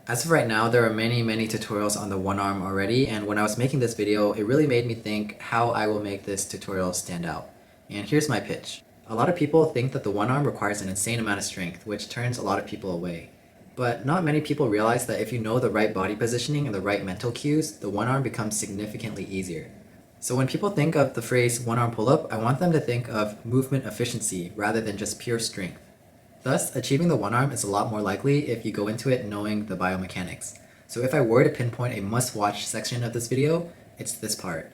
As of right now, there are many tutorials on the one arm already, and when I was making this video, it really made me think how I will make this tutorial stand out. And here's my pitch. A lot of people think that the one arm requires an insane amount of strength, which turns a lot of people away. But not many people realize that if you know the right body positioning and the right mental cues, the one arm becomes significantly easier. So when people think of the phrase one arm pull-up, I want them to think of movement efficiency rather than just pure strength. Thus, achieving the one arm is a lot more likely if you go into it knowing the biomechanics. So if I were to pinpoint a must-watch section of this video, it's this part.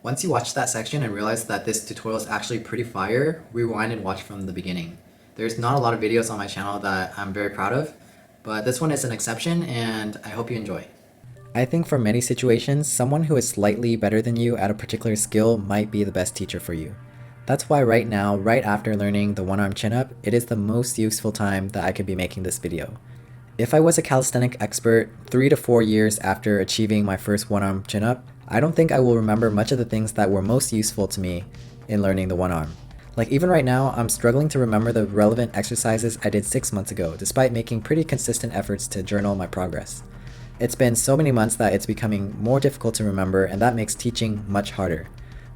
Once you watch that section and realize that this tutorial is actually pretty fire, rewind and watch from the beginning. There's not a lot of videos on my channel that I'm very proud of, but this one is an exception and I hope you enjoy. I think for many situations, someone who is slightly better than you at a particular skill might be the best teacher for you. That's why right now, right after learning the one-arm chin-up, it is the most useful time that I could be making this video. If I was a calisthenic expert 3 to 4 years after achieving my first one-arm chin-up, I don't think I will remember much of the things that were most useful to me in learning the one-arm. Like even right now, I'm struggling to remember the relevant exercises I did 6 months ago, despite making pretty consistent efforts to journal my progress. It's been so many months that it's becoming more difficult to remember, and that makes teaching much harder.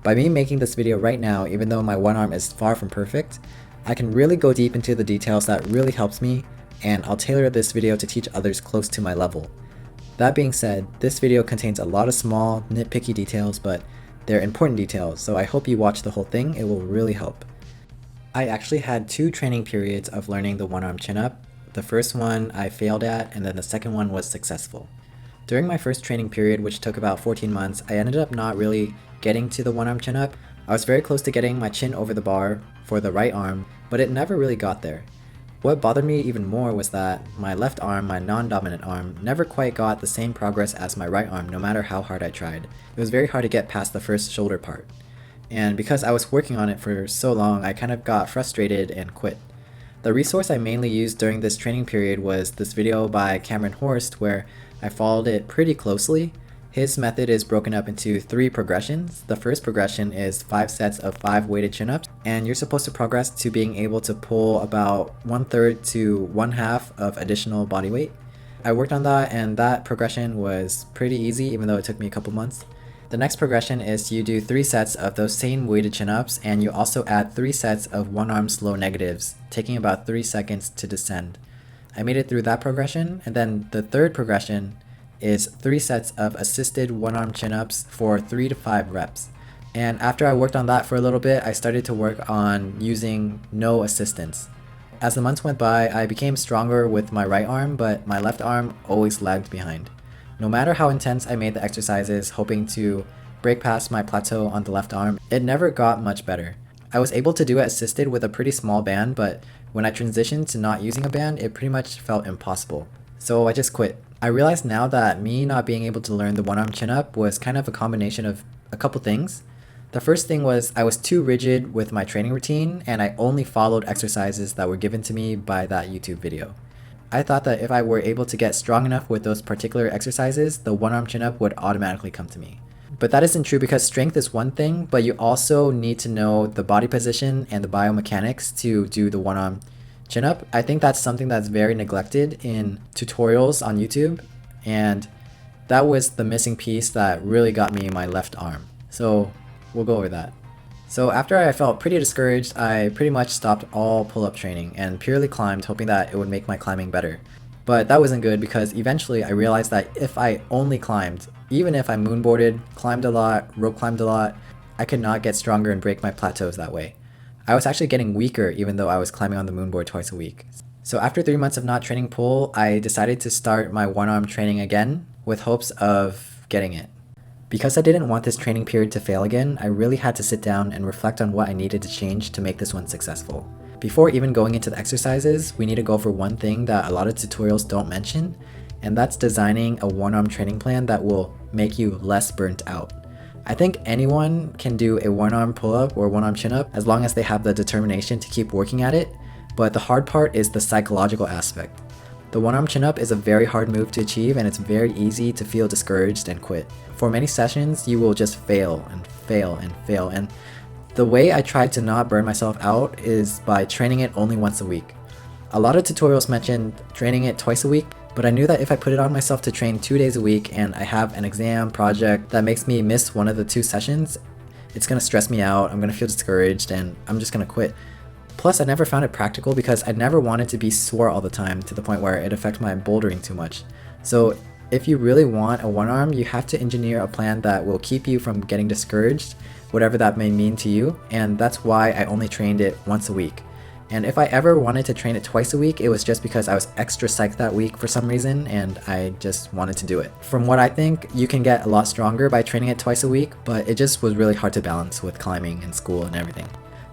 By me making this video right now, even though my one arm is far from perfect, I can really go deep into the details that really helps me, and I'll tailor this video to teach others close to my level. That being said, this video contains a lot of small, nitpicky details, but they're important details, so I hope you watch the whole thing, it will really help. I actually had 2 training periods of learning the one-arm chin-up. The first one I failed at, and then the second one was successful. During my first training period, which took about 14 months, I ended up not really getting to the one-arm chin-up. I was very close to getting my chin over the bar for the right arm, but it never really got there. What bothered me even more was that my left arm, my non-dominant arm, never quite got the same progress as my right arm no matter how hard I tried. It was very hard to get past the first shoulder part. And because I was working on it for so long, I kind of got frustrated and quit. The resource I mainly used during this training period was this video by Cameron Horst where I followed it pretty closely. His method is broken up into 3 progressions. The first progression is 5 sets of 5 weighted chin-ups, and you're supposed to progress to being able to pull about 1/3 to 1/2 of additional body weight. I worked on that, and that progression was pretty easy even though it took me a couple months. The next progression is you do 3 sets of those same weighted chin-ups, and you also add 3 sets of one-arm slow negatives, taking about 3 seconds to descend. I made it through that progression, and then the third progression is 3 sets of assisted one-arm chin-ups for 3 to 5 reps. And after I worked on that for a little bit, I started to work on using no assistance. As the months went by, I became stronger with my right arm, but my left arm always lagged behind. No matter how intense I made the exercises, hoping to break past my plateau on the left arm, it never got much better. I was able to do it assisted with a pretty small band, but when I transitioned to not using a band, it pretty much felt impossible. So I just quit. I realized now that me not being able to learn the one-arm chin-up was kind of a combination of a couple things. The first thing was I was too rigid with my training routine, and I only followed exercises that were given to me by that YouTube video. I thought that if I were able to get strong enough with those particular exercises, the one-arm chin-up would automatically come to me. But that isn't true because strength is one thing, but you also need to know the body position and the biomechanics to do the one-arm chin-up. I think that's something that's very neglected in tutorials on YouTube, and that was the missing piece that really got me my left arm. So we'll go over that. So after I felt pretty discouraged, I pretty much stopped all pull-up training and purely climbed, hoping that it would make my climbing better. But that wasn't good because eventually I realized that if I only climbed, even if I moonboarded, climbed a lot, rope climbed a lot, I could not get stronger and break my plateaus that way. I was actually getting weaker even though I was climbing on the moonboard twice a week. So after 3 months of not training pull, I decided to start my one-arm training again with hopes of getting it. Because I didn't want this training period to fail again, I really had to sit down and reflect on what I needed to change to make this one successful. Before even going into the exercises, we need to go over one thing that a lot of tutorials don't mention, and that's designing a one-arm training plan that will make you less burnt out. I think anyone can do a one-arm pull-up or one-arm chin-up as long as they have the determination to keep working at it, but the hard part is the psychological aspect. The one-arm chin-up is a very hard move to achieve, and it's very easy to feel discouraged and quit. For many sessions, you will just fail and fail and fail, and the way I tried to not burn myself out is by training it only once a week. A lot of tutorials mention training it twice a week, But I knew that if I put it on myself to train 2 days a week and I have an exam project that makes me miss one of the 2 sessions, it's gonna stress me out, I'm gonna feel discouraged, and I'm just gonna quit. Plus, I never found it practical because I never wanted to be sore all the time to the point where it affected my bouldering too much. So if you really want a one arm, you have to engineer a plan that will keep you from getting discouraged, whatever that may mean to you, and that's why I only trained it once a week. And if I ever wanted to train it twice a week, it was just because I was extra psyched that week for some reason, and I just wanted to do it. From what I think, you can get a lot stronger by training it twice a week, but it just was really hard to balance with climbing and school and everything.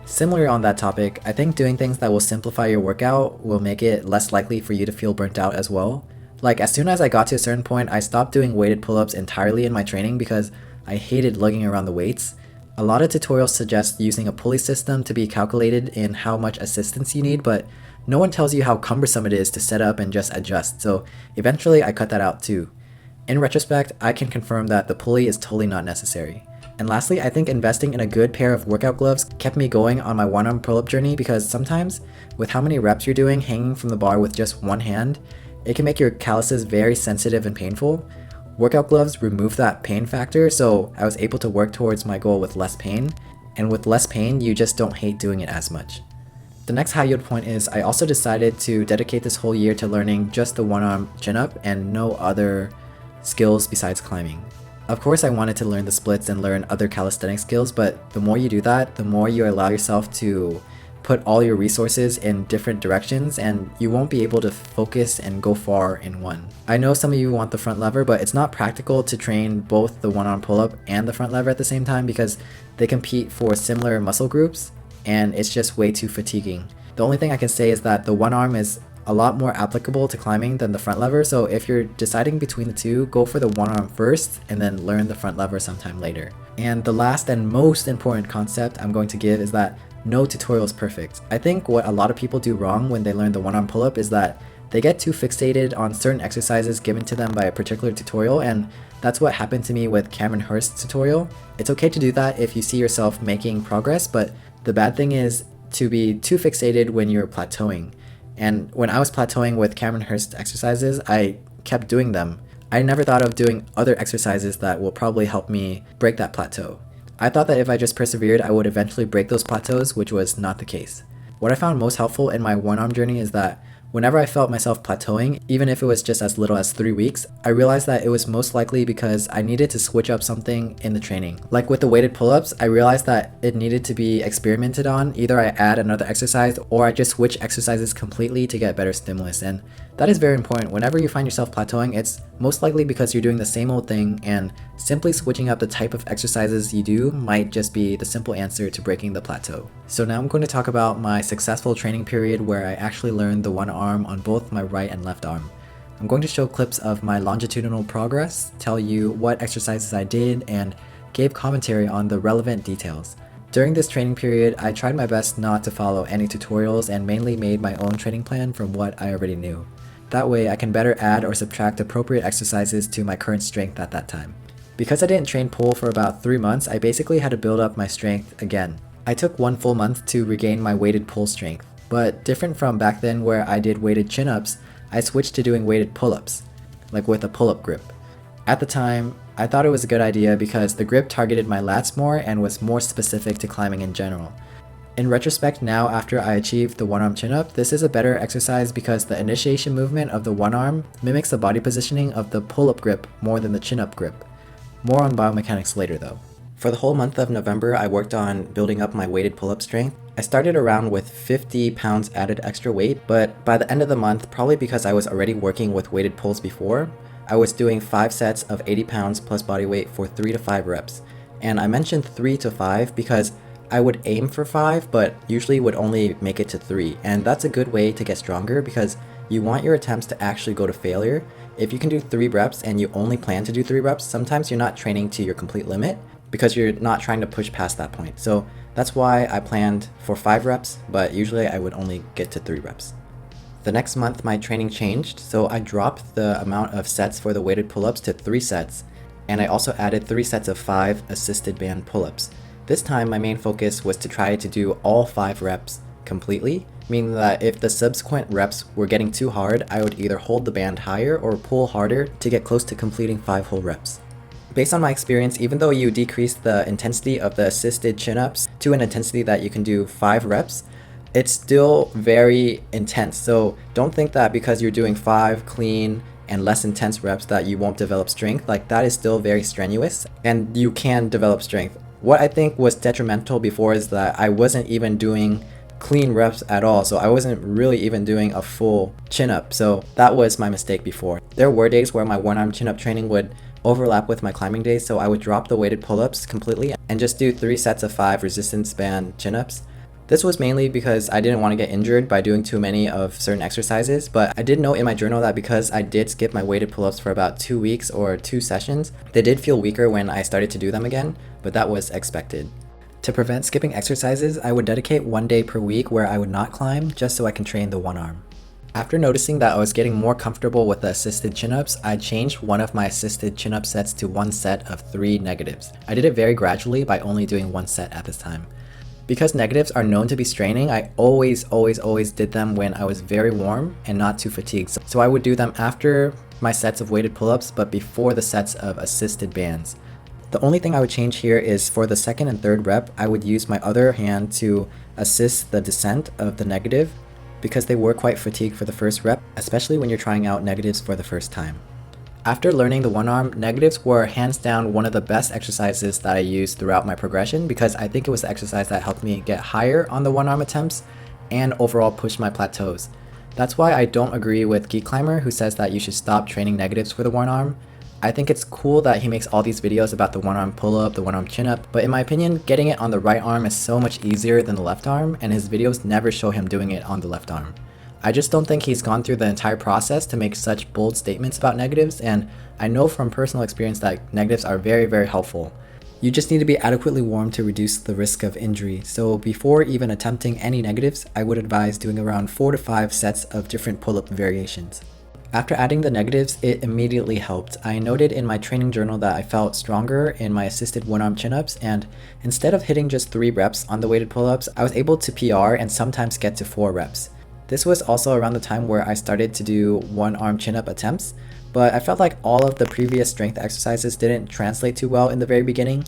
Similar on that topic, I think doing things that will simplify your workout will make it less likely for you to feel burnt out as well. Like, as soon as I got to a certain point, I stopped doing weighted pull-ups entirely in my training because I hated lugging around the weights. A lot of tutorials suggest using a pulley system to be calculated in how much assistance you need, but no one tells you how cumbersome it is to set up and just adjust, so eventually I cut that out too. In retrospect, I can confirm that the pulley is totally not necessary. And lastly, I think investing in a good pair of workout gloves kept me going on my one-arm pull-up journey because sometimes, with how many reps you're doing hanging from the bar with just one hand, it can make your calluses very sensitive and painful. Workout gloves remove that pain factor, so I was able to work towards my goal with less pain, and with less pain, you just don't hate doing it as much. The next high yield point is I also decided to dedicate this whole year to learning just the one-arm chin-up and no other skills besides climbing. Of course, I wanted to learn the splits and learn other calisthenic skills, but the more you do that, the more you allow yourself to put all your resources in different directions, and you won't be able to focus and go far in one. I know some of you want the front lever, but it's not practical to train both the one-arm pull-up and the front lever at the same time because they compete for similar muscle groups, and it's just way too fatiguing. The only thing I can say is that the one arm is a lot more applicable to climbing than the front lever, so if you're deciding between the two, go for the one arm first and then learn the front lever sometime later. And the last and most important concept I'm going to give is that no tutorial is perfect. I think what a lot of people do wrong when they learn the one arm pull up is that they get too fixated on certain exercises given to them by a particular tutorial, and that's what happened to me with Cameron Hurst's tutorial. It's okay to do that if you see yourself making progress, but the bad thing is to be too fixated when you're plateauing. And when I was plateauing with Cameron Hurst exercises, I kept doing them. I never thought of doing other exercises that will probably help me break that plateau. I thought that if I just persevered, I would eventually break those plateaus, which was not the case. What I found most helpful in my one-arm journey is that whenever I felt myself plateauing, even if it was just as little as 3 weeks, I realized that it was most likely because I needed to switch up something in the training. Like with the weighted pull-ups, I realized that it needed to be experimented on. Either I add another exercise or I just switch exercises completely to get better stimulus. And that is very important. Whenever you find yourself plateauing, it's most likely because you're doing the same old thing, and simply switching up the type of exercises you do might just be the simple answer to breaking the plateau. So now I'm going to talk about my successful training period where I actually learned the one arm on both my right and left arm. I'm going to show clips of my longitudinal progress, tell you what exercises I did, and gave commentary on the relevant details. During this training period, I tried my best not to follow any tutorials and mainly made my own training plan from what I already knew. That way I can better add or subtract appropriate exercises to my current strength at that time. Because I didn't train pull for about 3 months, I basically had to build up my strength again. I took 1 full month to regain my weighted pull strength, but different from back then where I did weighted chin-ups, I switched to doing weighted pull-ups, like with a pull-up grip. At the time, I thought it was a good idea because the grip targeted my lats more and was more specific to climbing in general. In retrospect now, after I achieved the one-arm chin-up, this is a better exercise because the initiation movement of the one arm mimics the body positioning of the pull-up grip more than the chin-up grip. More on biomechanics later though. For the whole month of November, I worked on building up my weighted pull-up strength. I started around with 50 pounds added extra weight, but by the end of the month, probably because I was already working with weighted pulls before, I was doing 5 sets of 80 pounds plus body weight for 3 to 5 reps. And I mentioned 3 to 5 because I would aim for 5, but usually would only make it to 3. And that's a good way to get stronger because you want your attempts to actually go to failure. If you can do 3 reps and you only plan to do 3 reps, sometimes you're not training to your complete limit because you're not trying to push past that point. So that's why I planned for 5 reps, but usually I would only get to 3 reps. The next month my training changed, so I dropped the amount of sets for the weighted pull-ups to 3 sets, and I also added 3 sets of 5 assisted band pull-ups. This time my main focus was to try to do all 5 reps completely, meaning that if the subsequent reps were getting too hard, I would either hold the band higher or pull harder to get close to completing 5 whole reps. Based on my experience, even though you decrease the intensity of the assisted chin-ups to an intensity that you can do 5 reps, it's still very intense. So don't think that because you're doing 5 clean and less intense reps that you won't develop strength. Like, that is still very strenuous and you can develop strength. What I think was detrimental before is that I wasn't even doing clean reps at all, so I wasn't really even doing a full chin-up. So that was my mistake before. There were days where my one-arm chin-up training would overlap with my climbing days, so I would drop the weighted pull-ups completely and just do 3 sets of 5 resistance band chin-ups. This was mainly because I didn't want to get injured by doing too many of certain exercises, but I did note in my journal that because I did skip my weighted pull-ups for about 2 weeks or 2 sessions, they did feel weaker when I started to do them again, but that was expected. To prevent skipping exercises, I would dedicate 1 day per week where I would not climb just so I can train the one arm. After noticing that I was getting more comfortable with the assisted chin-ups, I changed one of my assisted chin-up sets to 1 set of 3 negatives. I did it very gradually by only doing 1 set at this time. Because negatives are known to be straining, I always did them when I was very warm and not too fatigued. So I would do them after my sets of weighted pull-ups, but before the sets of assisted bands. The only thing I would change here is for the second and third rep, I would use my other hand to assist the descent of the negative because they were quite fatigued for the first rep, especially when you're trying out negatives for the first time. After learning the one arm, negatives were hands down one of the best exercises that I used throughout my progression because I think it was the exercise that helped me get higher on the one arm attempts and overall push my plateaus. That's why I don't agree with Geek Climber who says that you should stop training negatives for the one arm. I think it's cool that he makes all these videos about the one arm pull up, the one arm chin up, but in my opinion, getting it on the right arm is so much easier than the left arm, and his videos never show him doing it on the left arm. I just don't think he's gone through the entire process to make such bold statements about negatives, and I know from personal experience that negatives are very helpful. You just need to be adequately warm to reduce the risk of injury, so before even attempting any negatives, I would advise doing around 4 to 5 sets of different pull-up variations. After adding the negatives, it immediately helped. I noted in my training journal that I felt stronger in my assisted one-arm chin-ups, and instead of hitting just 3 reps on the weighted pull-ups, I was able to PR and sometimes get to 4 reps. This was also around the time where I started to do one-arm chin-up attempts, but I felt like all of the previous strength exercises didn't translate too well in the very beginning.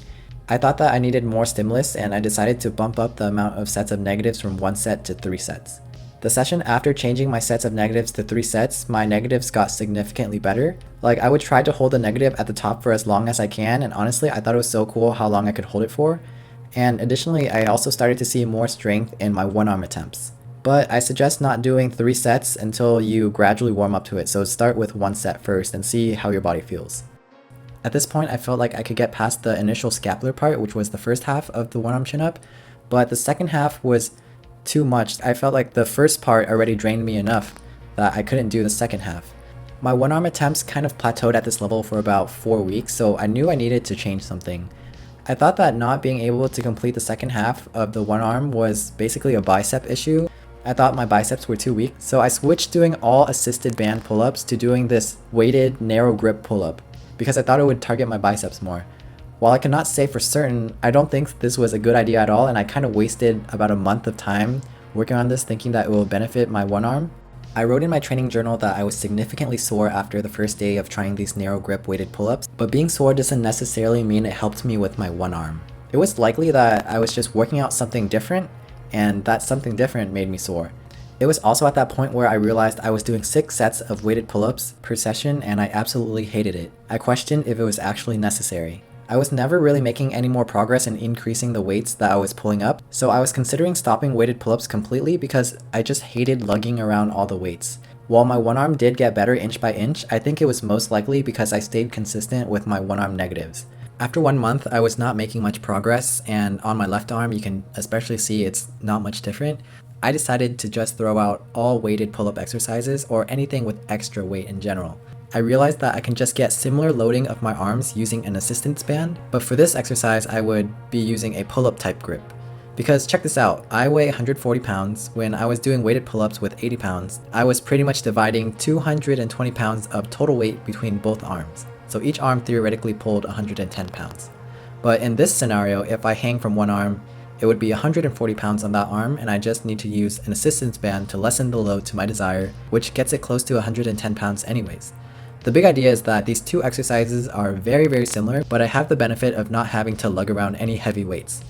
I thought that I needed more stimulus, and I decided to bump up the amount of sets of negatives from 1 set to 3 sets. The session after changing my sets of negatives to 3 sets, my negatives got significantly better. Like, I would try to hold the negative at the top for as long as I can, and honestly I thought it was so cool how long I could hold it for. And additionally, I also started to see more strength in my one-arm attempts. But I suggest not doing 3 sets until you gradually warm up to it, so start with 1 set first and see how your body feels. At this point, I felt like I could get past the initial scapular part, which was the first half of the one-arm chin-up, but the second half was too much. I felt like the first part already drained me enough that I couldn't do the second half. My one-arm attempts kind of plateaued at this level for about 4 weeks, so I knew I needed to change something. I thought that not being able to complete the second half of the one arm was basically a bicep issue. I thought my biceps were too weak, so I switched doing all assisted band pull-ups to doing this weighted narrow grip pull-up because I thought it would target my biceps more. While I cannot say for certain, I don't think this was a good idea at all, and I kind of wasted about a month of time working on this thinking that it will benefit my one arm. I wrote in my training journal that I was significantly sore after the first day of trying these narrow grip weighted pull-ups, but being sore doesn't necessarily mean it helped me with my one arm. It was likely that I was just working out something different, and that something different made me sore. It was also at that point where I realized I was doing 6 sets of weighted pull-ups per session and I absolutely hated it. I questioned if it was actually necessary. I was never really making any more progress in increasing the weights that I was pulling up, so I was considering stopping weighted pull-ups completely because I just hated lugging around all the weights. While my one arm did get better inch by inch, I think it was most likely because I stayed consistent with my one arm negatives. After 1 month, I was not making much progress, and on my left arm you can especially see it's not much different. I decided to just throw out all weighted pull-up exercises or anything with extra weight in general. I realized that I can just get similar loading of my arms using an assistance band, but for this exercise I would be using a pull-up type grip. Because check this out, I weigh 140 pounds. When I was doing weighted pull-ups with 80 pounds, I was pretty much dividing 220 pounds of total weight between both arms. So each arm theoretically pulled 110 pounds. But in this scenario, if I hang from one arm, it would be 140 pounds on that arm, and I just need to use an assistance band to lessen the load to my desire, which gets it close to 110 pounds anyways. The big idea is that these two exercises are very similar, but I have the benefit of not having to lug around any heavy weights.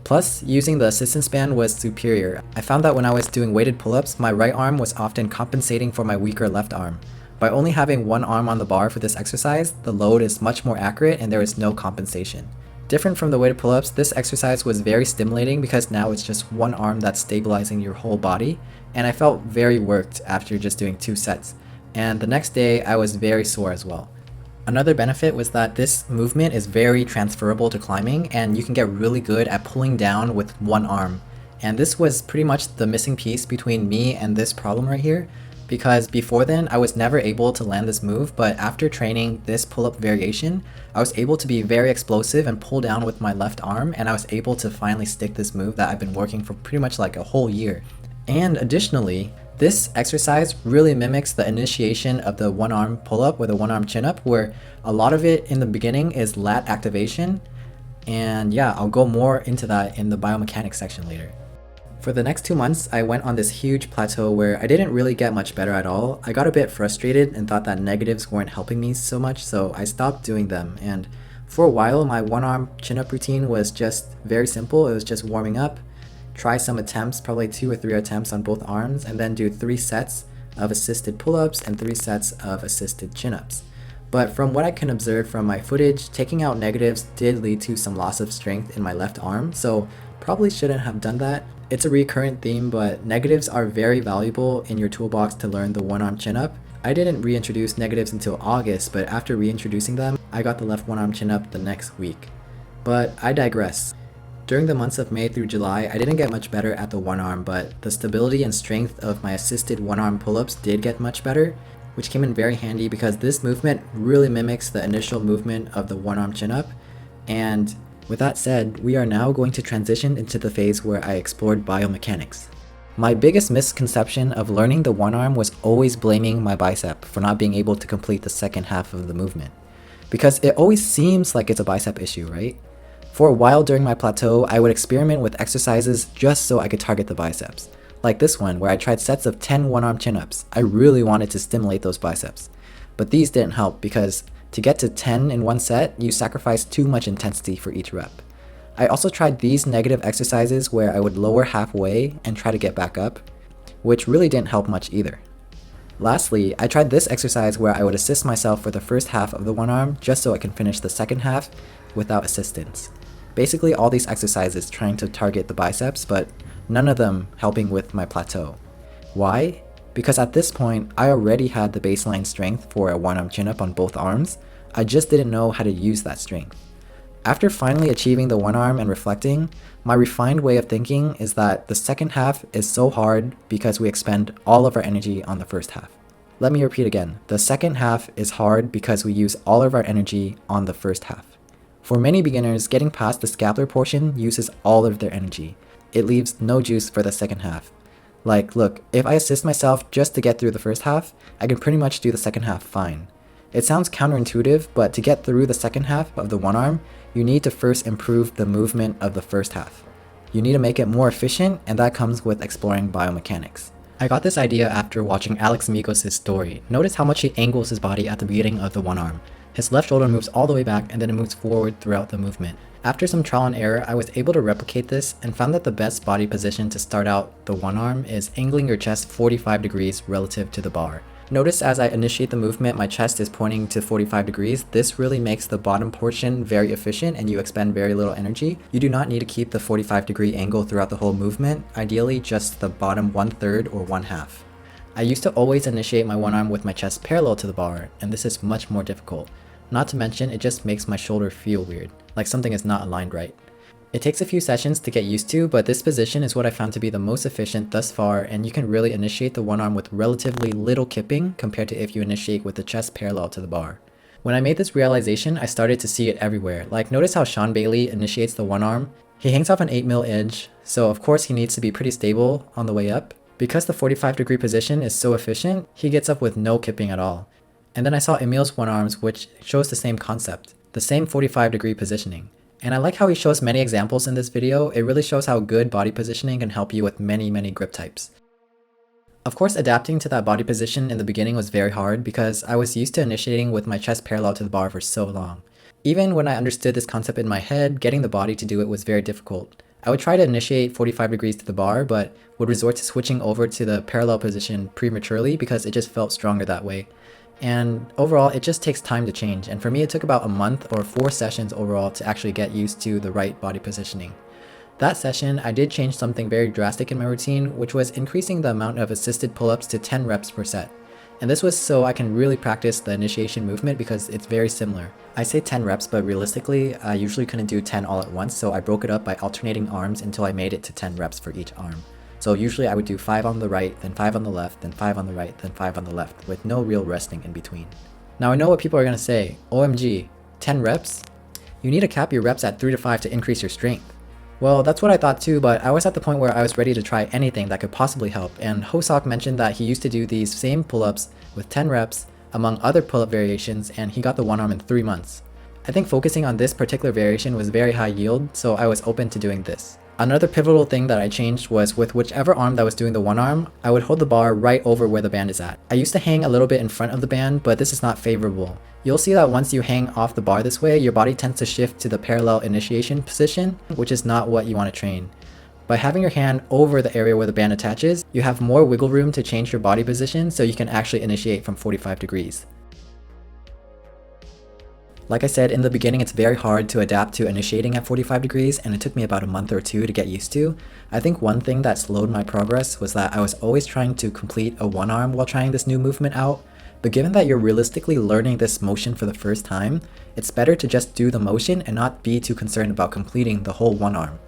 Plus, using the assistance band was superior. I found that when I was doing weighted pull-ups, my right arm was often compensating for my weaker left arm. By only having one arm on the bar for this exercise, the load is much more accurate and there is no compensation. Different from the weighted pull-ups, this exercise was very stimulating because now it's just one arm that's stabilizing your whole body, and I felt very worked after just doing 2 sets. And the next day, I was very sore as well. Another benefit was that this movement is very transferable to climbing, and you can get really good at pulling down with one arm. And this was pretty much the missing piece between me and this problem right here, because before then I was never able to land this move, but after training this pull-up variation, I was able to be very explosive and pull down with my left arm, and I was able to finally stick this move that I've been working for pretty much like a whole year. And additionally, this exercise really mimics the initiation of the one-arm pull-up or the one-arm chin-up, where a lot of it in the beginning is lat activation. And yeah, I'll go more into that in the biomechanics section later. For the next 2 months, I went on this huge plateau where I didn't really get much better at all. I got a bit frustrated and thought that negatives weren't helping me so much, so I stopped doing them. And for a while, my one-arm chin-up routine was just very simple. It was just warming up, try some attempts, probably 2 or 3 attempts on both arms, and then do 3 sets of assisted pull-ups and 3 sets of assisted chin-ups. But from what I can observe from my footage, taking out negatives did lead to some loss of strength in my left arm, so probably shouldn't have done that. It's a recurrent theme, but negatives are very valuable in your toolbox to learn the one-arm chin-up. I didn't reintroduce negatives until August, but after reintroducing them, I got the left one-arm chin-up the next week. But I digress. During the months of May through July, I didn't get much better at the one arm, but the stability and strength of my assisted one-arm pull-ups did get much better, which came in very handy because this movement really mimics the initial movement of the one-arm chin-up. And with that said, we are now going to transition into the phase where I explored biomechanics. My biggest misconception of learning the one arm was always blaming my bicep for not being able to complete the second half of the movement. Because it always seems like it's a bicep issue, right? For a while during my plateau, I would experiment with exercises just so I could target the biceps. Like this one, where I tried sets of 10 one-arm chin-ups. I really wanted to stimulate those biceps. But these didn't help because to get to 10 in one set, you sacrifice too much intensity for each rep. I also tried these negative exercises where I would lower halfway and try to get back up, which really didn't help much either. Lastly, I tried this exercise where I would assist myself for the first half of the one arm just so I can finish the second half without assistance. Basically all these exercises trying to target the biceps, but none of them helping with my plateau. Why? Because at this point, I already had the baseline strength for a one-arm chin-up on both arms. I just didn't know how to use that strength. After finally achieving the one arm and reflecting, my refined way of thinking is that the second half is so hard because we expend all of our energy on the first half. Let me repeat again. The second half is hard because we use all of our energy on the first half. For many beginners, getting past the scapular portion uses all of their energy. It leaves no juice for the second half. Like, look, if I assist myself just to get through the first half, I can pretty much do the second half fine. It sounds counterintuitive, but to get through the second half of the one arm, you need to first improve the movement of the first half. You need to make it more efficient, and that comes with exploring biomechanics. I got this idea after watching Alex Migos' story. Notice how much he angles his body at the beginning of the one arm. His left shoulder moves all the way back and then it moves forward throughout the movement. After some trial and error, I was able to replicate this and found that the best body position to start out the one arm is angling your chest 45 degrees relative to the bar. Notice as I initiate the movement, my chest is pointing to 45 degrees. This really makes the bottom portion very efficient and you expend very little energy. You do not need to keep the 45-degree angle throughout the whole movement, ideally just the bottom 1/3 or 1/2. I used to always initiate my one arm with my chest parallel to the bar, and this is much more difficult. Not to mention, it just makes my shoulder feel weird, like something is not aligned right. It takes a few sessions to get used to, but this position is what I found to be the most efficient thus far, and you can really initiate the one arm with relatively little kipping compared to if you initiate with the chest parallel to the bar. When I made this realization, I started to see it everywhere. Like, notice how Sean Bailey initiates the one arm. He hangs off an 8mm edge, so of course he needs to be pretty stable on the way up. Because the 45-degree position is so efficient, he gets up with no kipping at all. And then I saw Emil's one arms, which shows the same concept, the same 45-degree positioning. And I like how he shows many examples in this video. It really shows how good body positioning can help you with many grip types. Of course, adapting to that body position in the beginning was very hard because I was used to initiating with my chest parallel to the bar for so long. Even when I understood this concept in my head, getting the body to do it was very difficult. I would try to initiate 45 degrees to the bar, but would resort to switching over to the parallel position prematurely because it just felt stronger that way. And overall, it just takes time to change, and for me it took about a month or 4 sessions overall to actually get used to the right body positioning. That session, I did change something very drastic in my routine, which was increasing the amount of assisted pull-ups to 10 reps per set. And this was so I can really practice the initiation movement because it's very similar. I say 10 reps, but realistically, I usually couldn't do 10 all at once, so I broke it up by alternating arms until I made it to 10 reps for each arm. So usually I would do 5 on the right, then 5 on the left, then 5 on the right, then 5 on the left, with no real resting in between. Now I know what people are going to say, OMG, 10 reps? You need to cap your reps at 3 to 5 to increase your strength. Well, that's what I thought too, but I was at the point where I was ready to try anything that could possibly help, and Hosok mentioned that he used to do these same pull-ups with 10 reps among other pull-up variations, and he got the one arm in 3 months. I think focusing on this particular variation was very high yield, so I was open to doing this. Another pivotal thing that I changed was with whichever arm that was doing the one arm, I would hold the bar right over where the band is at. I used to hang a little bit in front of the band, but this is not favorable. You'll see that once you hang off the bar this way, your body tends to shift to the parallel initiation position, which is not what you want to train. By having your hand over the area where the band attaches, you have more wiggle room to change your body position so you can actually initiate from 45 degrees. Like I said, in the beginning it's very hard to adapt to initiating at 45 degrees, and it took me about a month or 2 to get used to. I think one thing that slowed my progress was that I was always trying to complete a one arm while trying this new movement out, but given that you're realistically learning this motion for the first time, it's better to just do the motion and not be too concerned about completing the whole one arm.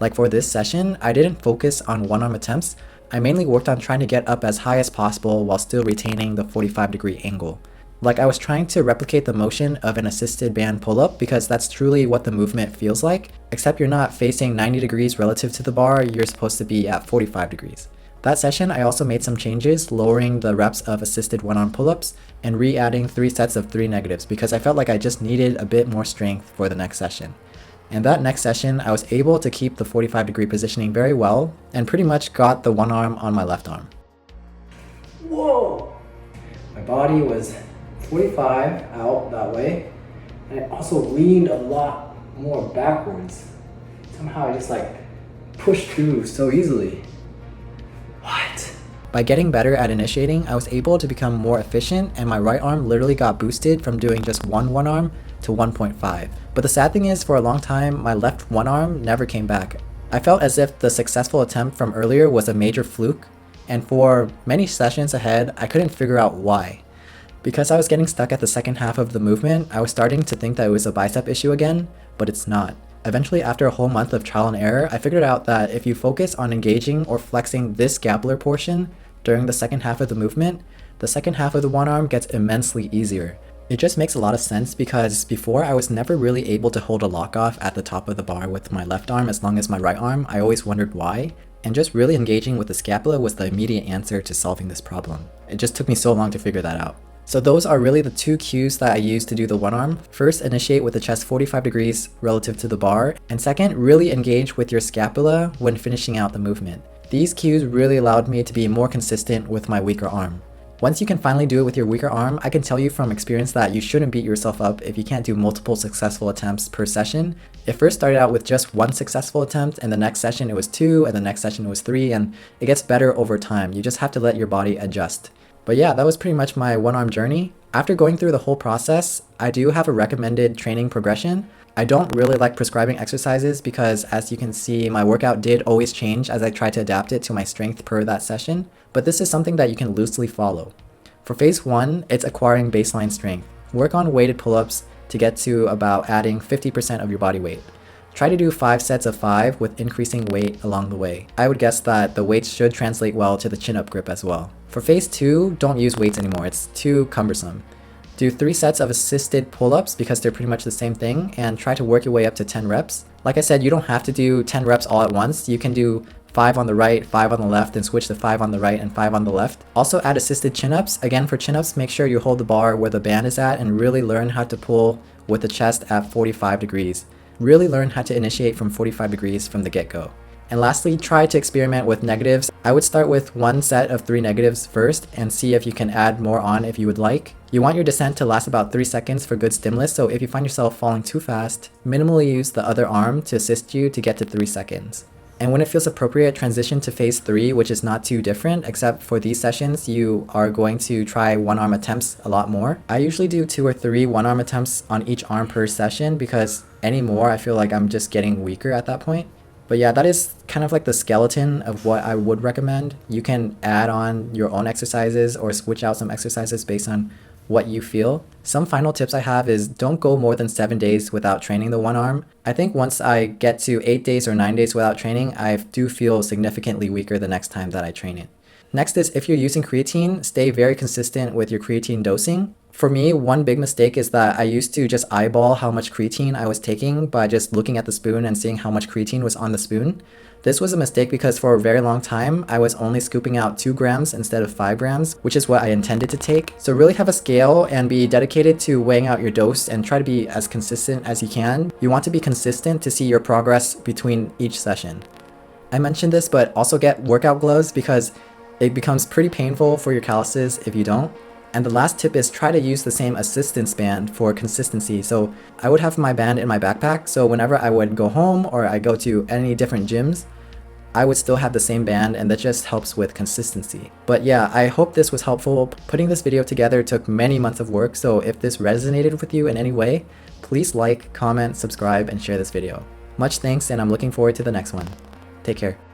Like for this session, I didn't focus on one arm attempts, I mainly worked on trying to get up as high as possible while still retaining the 45 degree angle. Like I was trying to replicate the motion of an assisted band pull-up because that's truly what the movement feels like, except you're not facing 90 degrees relative to the bar, you're supposed to be at 45 degrees. That session I also made some changes, lowering the reps of assisted one-arm pull-ups and re-adding 3 sets of 3 negatives because I felt like I just needed a bit more strength for the next session. And that next session I was able to keep the 45 degree positioning very well and pretty much got the one arm on my left arm. Whoa! My body was 45 out that way, and I also leaned a lot more backwards. Somehow I just like pushed through so easily. What? By getting better at initiating, I was able to become more efficient, and my right arm literally got boosted from doing just one arm to 1.5. But the sad thing is, for a long time, my left one arm never came back. I felt as if the successful attempt from earlier was a major fluke, and for many sessions ahead, I couldn't figure out why. Because I was getting stuck at the second half of the movement, I was starting to think that it was a bicep issue again, but it's not. Eventually, after a whole month of trial and error, I figured out that if you focus on engaging or flexing this scapular portion during the second half of the movement, the second half of the one arm gets immensely easier. It just makes a lot of sense because before I was never really able to hold a lock off at the top of the bar with my left arm as long as my right arm. I always wondered why, and just really engaging with the scapula was the immediate answer to solving this problem. It just took me so long to figure that out. So those are really the 2 cues that I use to do the one arm. First, initiate with the chest 45 degrees relative to the bar, and second, really engage with your scapula when finishing out the movement. These cues really allowed me to be more consistent with my weaker arm. Once you can finally do it with your weaker arm, I can tell you from experience that you shouldn't beat yourself up if you can't do multiple successful attempts per session. It first started out with just 1 successful attempt, and the next session it was 2, and the next session it was 3, and it gets better over time. You just have to let your body adjust. But yeah, that was pretty much my one-arm journey. After going through the whole process, I do have a recommended training progression. I don't really like prescribing exercises because, as you can see, my workout did always change as I tried to adapt it to my strength per that session, but this is something that you can loosely follow. For phase 1, it's acquiring baseline strength. Work on weighted pull-ups to get to about adding 50% of your body weight. Try to do 5 sets of 5 with increasing weight along the way. I would guess that the weights should translate well to the chin-up grip as well. For phase 2, don't use weights anymore, it's too cumbersome. Do 3 sets of assisted pull-ups because they're pretty much the same thing, and try to work your way up to 10 reps. Like I said, you don't have to do 10 reps all at once. You can do 5 on the right, 5 on the left, and switch to 5 on the right and 5 on the left. Also add assisted chin-ups. Again, for chin-ups, make sure you hold the bar where the band is at and really learn how to pull with the chest at 45 degrees. really learn how to initiate from 45 degrees from the get-go. And lastly, try to experiment with negatives. I would start with one set of 3 negatives first and see if you can add more on if you would like. You want your descent to last about 3 seconds for good stimulus, so if you find yourself falling too fast, minimally use the other arm to assist you to get to 3 seconds. And when it feels appropriate, transition to phase 3, which is not too different, except for these sessions, you are going to try one-arm attempts a lot more. I usually do 2 or 3 one-arm attempts on each arm per session because any more, I feel like I'm just getting weaker at that point. But yeah, that is kind of like the skeleton of what I would recommend. You can add on your own exercises or switch out some exercises based on what you feel. Some final tips I have is don't go more than 7 days without training the one arm. I think once I get to 8 days or 9 days without training, I do feel significantly weaker the next time that I train it. Next is if you're using creatine, stay very consistent with your creatine dosing. For me, one big mistake is that I used to just eyeball how much creatine I was taking by just looking at the spoon and seeing how much creatine was on the spoon. This was a mistake because for a very long time, I was only scooping out 2 grams instead of 5 grams, which is what I intended to take. So really have a scale and be dedicated to weighing out your dose and try to be as consistent as you can. You want to be consistent to see your progress between each session. I mentioned this, but also get workout gloves because it becomes pretty painful for your calluses if you don't. And the last tip is try to use the same assistance band for consistency. So I would have my band in my backpack, so whenever I would go home or I go to any different gyms, I would still have the same band, and that just helps with consistency. But yeah, I hope this was helpful. Putting this video together took many months of work, so if this resonated with you in any way, please like, comment, subscribe, and share this video. Much thanks, and I'm looking forward to the next one. Take care.